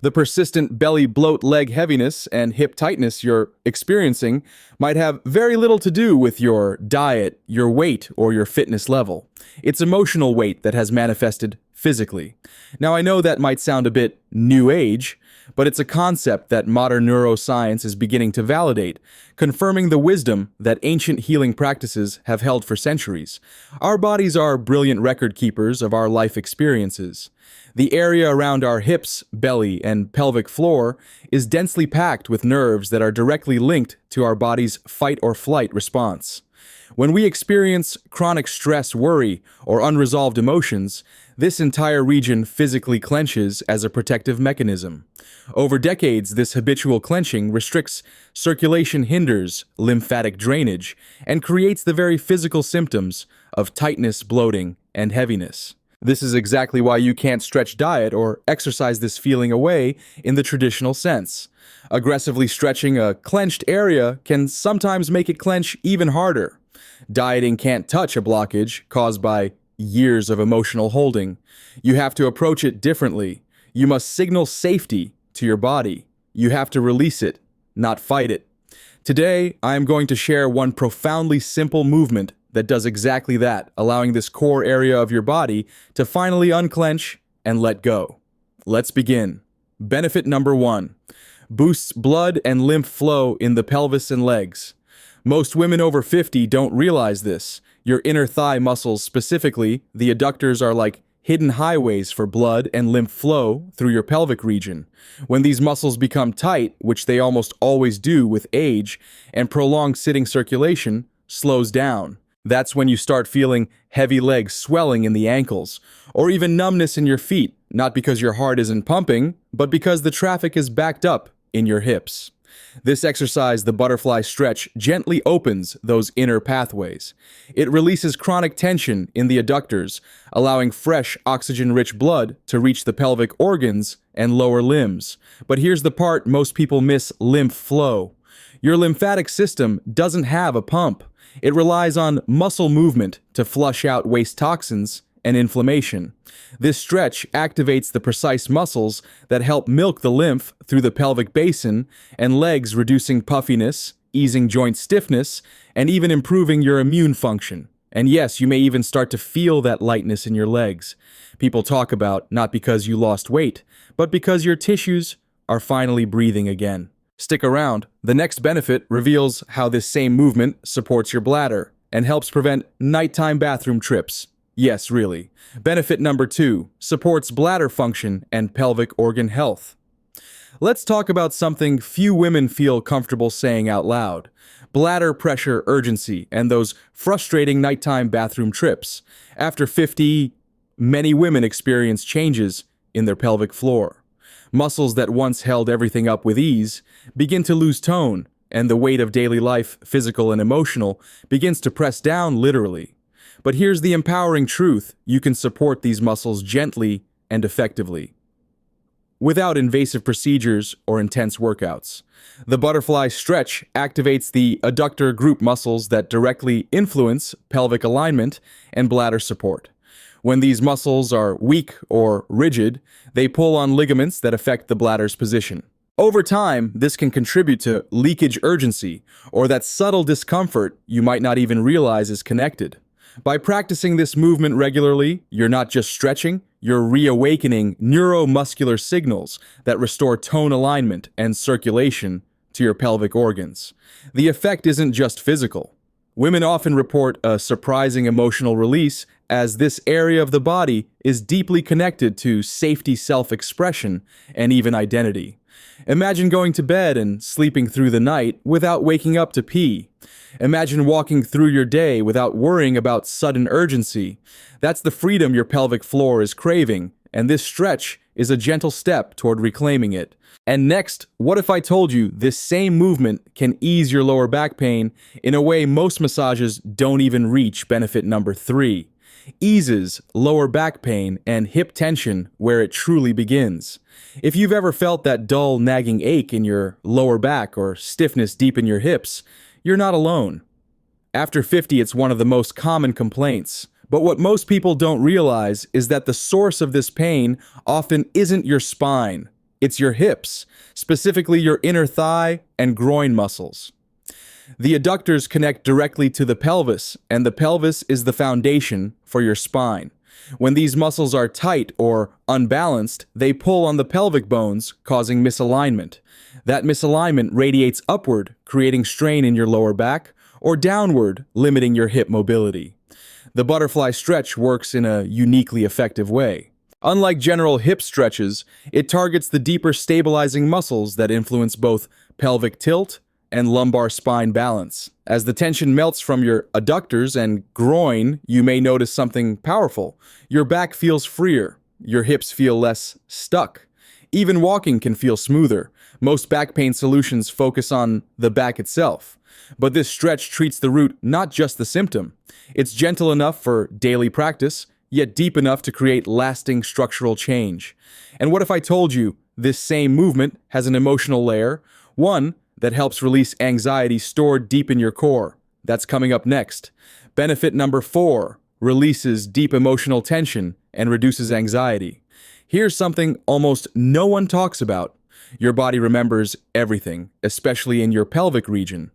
The persistent belly bloat, leg heaviness, and hip tightness you're experiencing might have very little to do with your diet, your weight, or your fitness level. It's emotional weight that has manifested physically. Now, I know that might sound a bit new age, but it's a concept that modern neuroscience is beginning to validate, confirming the wisdom that ancient healing practices have held for centuries. Our bodies are brilliant record keepers of our life experiences. The area around our hips, belly, and pelvic floor is densely packed with nerves that are directly linked to our body's fight or flight response. When we experience chronic stress, worry, or unresolved emotions, this entire region physically clenches as a protective mechanism. Over decades, this habitual clenching restricts circulation, hinders lymphatic drainage, and creates the very physical symptoms of tightness, bloating, and heaviness. This is exactly why you can't stretch, diet, or exercise this feeling away in the traditional sense. Aggressively stretching a clenched area can sometimes make it clench even harder. Dieting can't touch a blockage caused by years of emotional holding. You have to approach it differently. You must signal safety to your body. You have to release it, not fight it. Today, I am going to share one profoundly simple movement that does exactly that, allowing this core area of your body to finally unclench and let go. Let's begin. Benefit number 1. Boosts blood and lymph flow in the pelvis and legs. Most women over 50 don't realize this. Your inner thigh muscles, specifically the adductors, are like hidden highways for blood and lymph flow through your pelvic region. When these muscles become tight, which they almost always do with age, and prolonged sitting circulation slows down, that's when you start feeling heavy legs swelling in the ankles, or even numbness in your feet, not because your heart isn't pumping, but because the traffic is backed up in your hips. This exercise, the butterfly stretch, gently opens those inner pathways. It releases chronic tension in the adductors, allowing fresh, oxygen-rich blood to reach the pelvic organs and lower limbs. But here's the part most people miss: lymph flow. Your lymphatic system doesn't have a pump. It relies on muscle movement to flush out waste toxins and inflammation. This stretch activates the precise muscles that help milk the lymph through the pelvic basin and legs, reducing puffiness, easing joint stiffness, and even improving your immune function. And yes, you may even start to feel that lightness in your legs. People talk about not because you lost weight, but because your tissues are finally breathing again. Stick around. The next benefit reveals how this same movement supports your bladder and helps prevent nighttime bathroom trips. Yes, really. Benefit number 2, supports bladder function and pelvic organ health. Let's talk about something few women feel comfortable saying out loud: bladder pressure urgency and those frustrating nighttime bathroom trips. After 50, many women experience changes in their pelvic floor. Muscles that once held everything up with ease begin to lose tone, and the weight of daily life, physical and emotional, begins to press down literally. But here's the empowering truth: you can support these muscles gently and effectively, without invasive procedures or intense workouts. The butterfly stretch activates the adductor group muscles that directly influence pelvic alignment and bladder support. When these muscles are weak or rigid, they pull on ligaments that affect the bladder's position. Over time, this can contribute to leakage urgency, or that subtle discomfort you might not even realize is connected. By practicing this movement regularly, you're not just stretching, you're reawakening neuromuscular signals that restore tone, alignment, and circulation to your pelvic organs. The effect isn't just physical. Women often report a surprising emotional release, as this area of the body is deeply connected to safety, self-expression, and even identity. Imagine going to bed and sleeping through the night without waking up to pee. Imagine walking through your day without worrying about sudden urgency. That's the freedom your pelvic floor is craving, and this stretch is a gentle step toward reclaiming it. And next, what if I told you this same movement can ease your lower back pain in a way most massages don't even reach? Benefit number 3. Eases lower back pain and hip tension where it truly begins. If you've ever felt that dull, nagging ache in your lower back or stiffness deep in your hips, you're not alone. After 50, it's one of the most common complaints. But what most people don't realize is that the source of this pain often isn't your spine. It's your hips, specifically your inner thigh and groin muscles. The adductors connect directly to the pelvis, and the pelvis is the foundation for your spine. When these muscles are tight or unbalanced, they pull on the pelvic bones, causing misalignment. That misalignment radiates upward, creating strain in your lower back, or downward, limiting your hip mobility. The butterfly stretch works in a uniquely effective way. Unlike general hip stretches, it targets the deeper stabilizing muscles that influence both pelvic tilt and lumbar spine balance. As the tension melts from your adductors and groin, you may notice something powerful. Your back feels freer. Your hips feel less stuck. Even walking can feel smoother. Most back pain solutions focus on the back itself. But this stretch treats the root, not just the symptom. It's gentle enough for daily practice, yet deep enough to create lasting structural change. And what if I told you this same movement has an emotional layer? One that helps release anxiety stored deep in your core. That's coming up next. Benefit number 4, releases deep emotional tension and reduces anxiety. Here's something almost no one talks about. Your body remembers everything, especially in your pelvic region.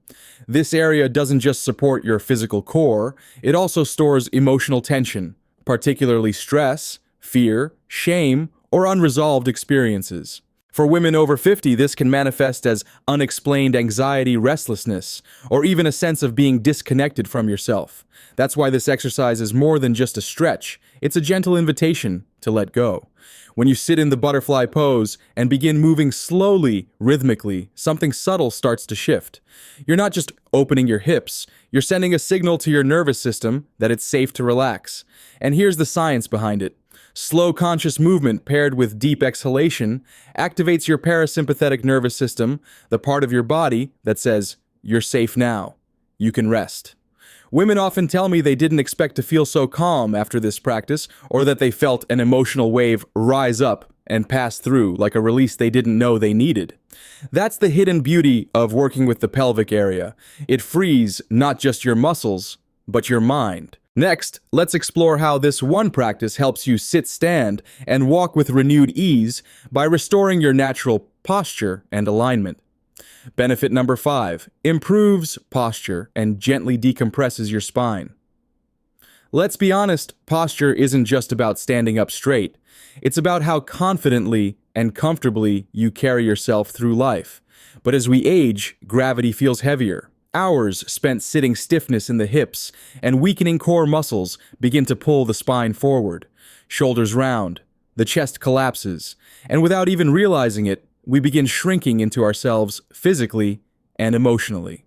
This area doesn't just support your physical core, it also stores emotional tension, particularly stress, fear, shame, or unresolved experiences. For women over 50, this can manifest as unexplained anxiety, restlessness, or even a sense of being disconnected from yourself. That's why this exercise is more than just a stretch. It's a gentle invitation to let go. When you sit in the butterfly pose and begin moving slowly, rhythmically, something subtle starts to shift. You're not just opening your hips, you're sending a signal to your nervous system that it's safe to relax. And here's the science behind it. Slow conscious movement paired with deep exhalation activates your parasympathetic nervous system, the part of your body that says, "You're safe now. You can rest." Women often tell me they didn't expect to feel so calm after this practice, or that they felt an emotional wave rise up and pass through like a release they didn't know they needed. That's the hidden beauty of working with the pelvic area. It frees not just your muscles, but your mind. Next, let's explore how this one practice helps you sit, stand, and walk with renewed ease by restoring your natural posture and alignment. Benefit number 5, improves posture and gently decompresses your spine. Let's be honest, posture isn't just about standing up straight. It's about how confidently and comfortably you carry yourself through life. But as we age, gravity feels heavier. Hours spent sitting stiffness in the hips and weakening core muscles begin to pull the spine forward. Shoulders round, the chest collapses, and without even realizing it, we begin shrinking into ourselves physically and emotionally.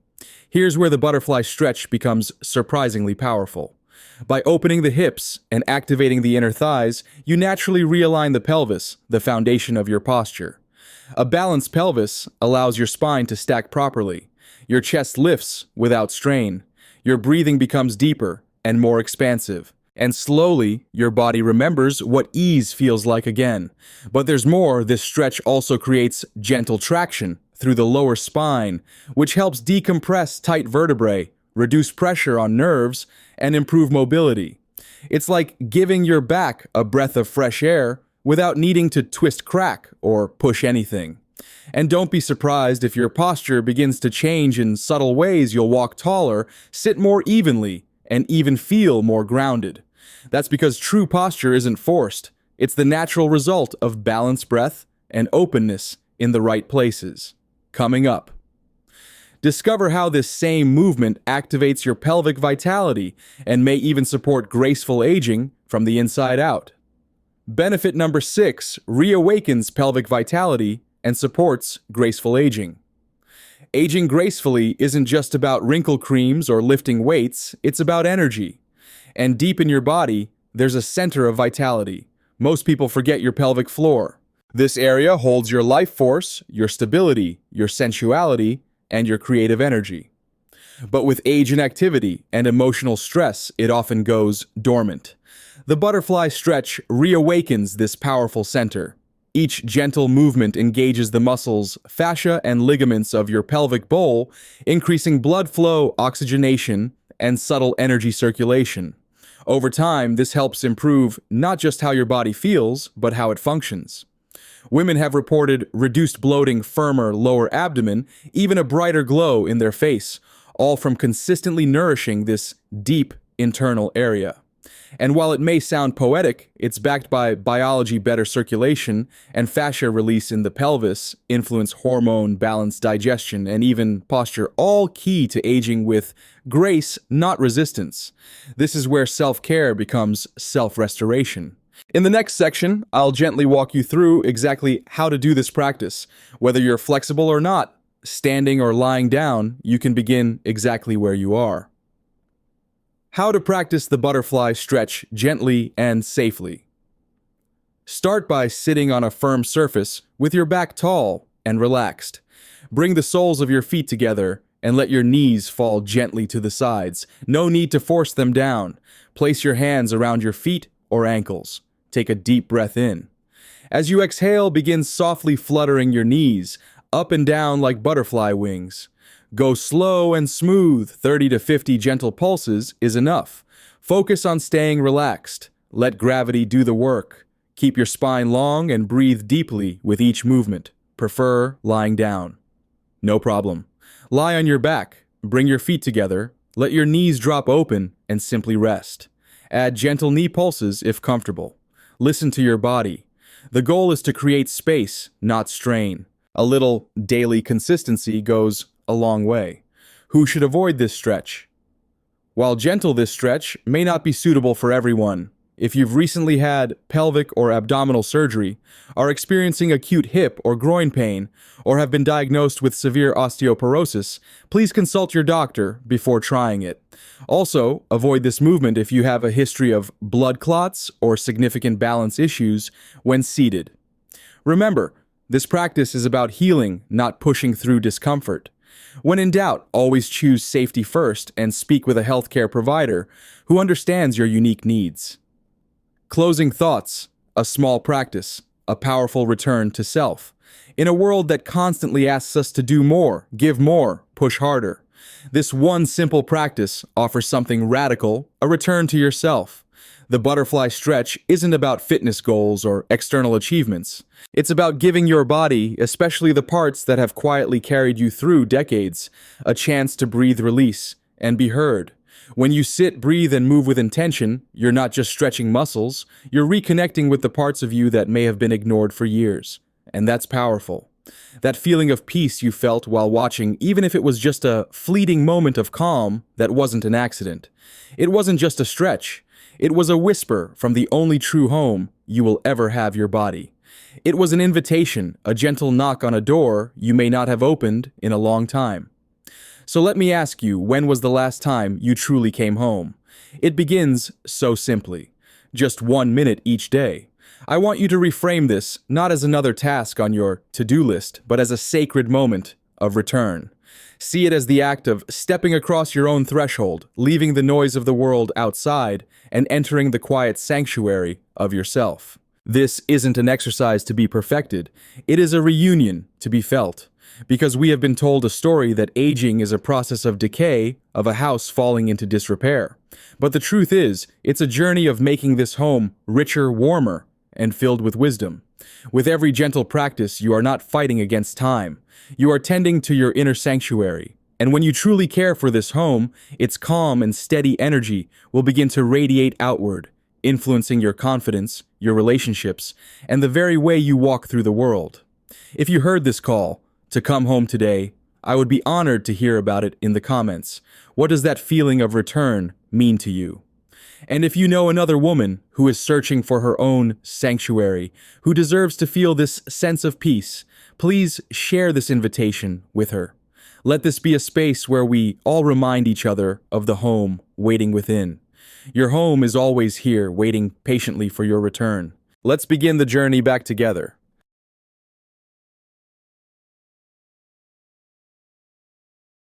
Here's where the butterfly stretch becomes surprisingly powerful. By opening the hips and activating the inner thighs, you naturally realign the pelvis, the foundation of your posture. A balanced pelvis allows your spine to stack properly. Your chest lifts without strain. Your breathing becomes deeper and more expansive. And slowly, your body remembers what ease feels like again. But there's more. This stretch also creates gentle traction through the lower spine, which helps decompress tight vertebrae, reduce pressure on nerves, and improve mobility. It's like giving your back a breath of fresh air without needing to twist, crack, or push anything. And don't be surprised if your posture begins to change in subtle ways. You'll walk taller, sit more evenly, and even feel more grounded. That's because true posture isn't forced. It's the natural result of balanced breath and openness in the right places. Coming up, discover how this same movement activates your pelvic vitality and may even support graceful aging from the inside out. Benefit number 6, reawakens pelvic vitality and supports graceful aging. Aging gracefully isn't just about wrinkle creams or lifting weights, it's about energy. And deep in your body, there's a center of vitality. Most people forget your pelvic floor. This area holds your life force, your stability, your sensuality, and your creative energy. But with age and activity and emotional stress, it often goes dormant. The butterfly stretch reawakens this powerful center. Each gentle movement engages the muscles, fascia, and ligaments of your pelvic bowl, increasing blood flow, oxygenation, and subtle energy circulation. Over time, this helps improve not just how your body feels, but how it functions. Women have reported reduced bloating, firmer lower abdomen, even a brighter glow in their face, all from consistently nourishing this deep internal area. And while it may sound poetic, it's backed by biology, better circulation, and fascia release in the pelvis, influence hormone, balanced digestion, and even posture, all key to aging with grace, not resistance. This is where self-care becomes self-restoration. In the next section, I'll gently walk you through exactly how to do this practice. Whether you're flexible or not, standing or lying down, you can begin exactly where you are. How to practice the butterfly stretch gently and safely. Start by sitting on a firm surface with your back tall and relaxed. Bring the soles of your feet together and let your knees fall gently to the sides. No need to force them down. Place your hands around your feet or ankles. Take a deep breath in. As you exhale, begin softly fluttering your knees up and down like butterfly wings. Go slow and smooth. 30 to 50 gentle pulses is enough. Focus on staying relaxed. Let gravity do the work. Keep your spine long and breathe deeply with each movement. Prefer lying down. No problem. Lie on your back. Bring your feet together. Let your knees drop open and simply rest. Add gentle knee pulses if comfortable. Listen to your body. The goal is to create space, not strain. A little daily consistency goes a long way. Who should avoid this stretch? While gentle, this stretch may not be suitable for everyone. If you've recently had pelvic or abdominal surgery, are experiencing acute hip or groin pain, or have been diagnosed with severe osteoporosis, please consult your doctor before trying it. Also, avoid this movement if you have a history of blood clots or significant balance issues when seated. Remember, this practice is about healing, not pushing through discomfort. When in doubt, always choose safety first and speak with a healthcare provider who understands your unique needs. Closing thoughts, a small practice, a powerful return to self. In a world that constantly asks us to do more, give more, push harder, this one simple practice offers something radical, a return to yourself. The butterfly stretch isn't about fitness goals or external achievements. It's about giving your body, especially the parts that have quietly carried you through decades, a chance to breathe release and be heard. When you sit, breathe, and move with intention, you're not just stretching muscles, you're reconnecting with the parts of you that may have been ignored for years. And that's powerful. That feeling of peace you felt while watching, even if it was just a fleeting moment of calm, that wasn't an accident. It wasn't just a stretch. It was a whisper from the only true home you will ever have your body. It was an invitation, a gentle knock on a door you may not have opened in a long time. So let me ask you, when was the last time you truly came home? It begins so simply. Just 1 minute each day. I want you to reframe this not as another task on your to-do list, but as a sacred moment of return. See it as the act of stepping across your own threshold, leaving the noise of the world outside, and entering the quiet sanctuary of yourself. This isn't an exercise to be perfected. It is a reunion to be felt. Because we have been told a story that aging is a process of decay, of a house falling into disrepair. But the truth is, it's a journey of making this home richer, warmer, and filled with wisdom. With every gentle practice, you are not fighting against time. You are tending to your inner sanctuary. And when you truly care for this home, its calm and steady energy will begin to radiate outward, influencing your confidence, your relationships, and the very way you walk through the world. If you heard this call to come home today, I would be honored to hear about it in the comments. What does that feeling of return mean to you? And if you know another woman who is searching for her own sanctuary, who deserves to feel this sense of peace, please share this invitation with her. Let this be a space where we all remind each other of the home waiting within. Your home is always here, waiting patiently for your return. Let's begin the journey back together.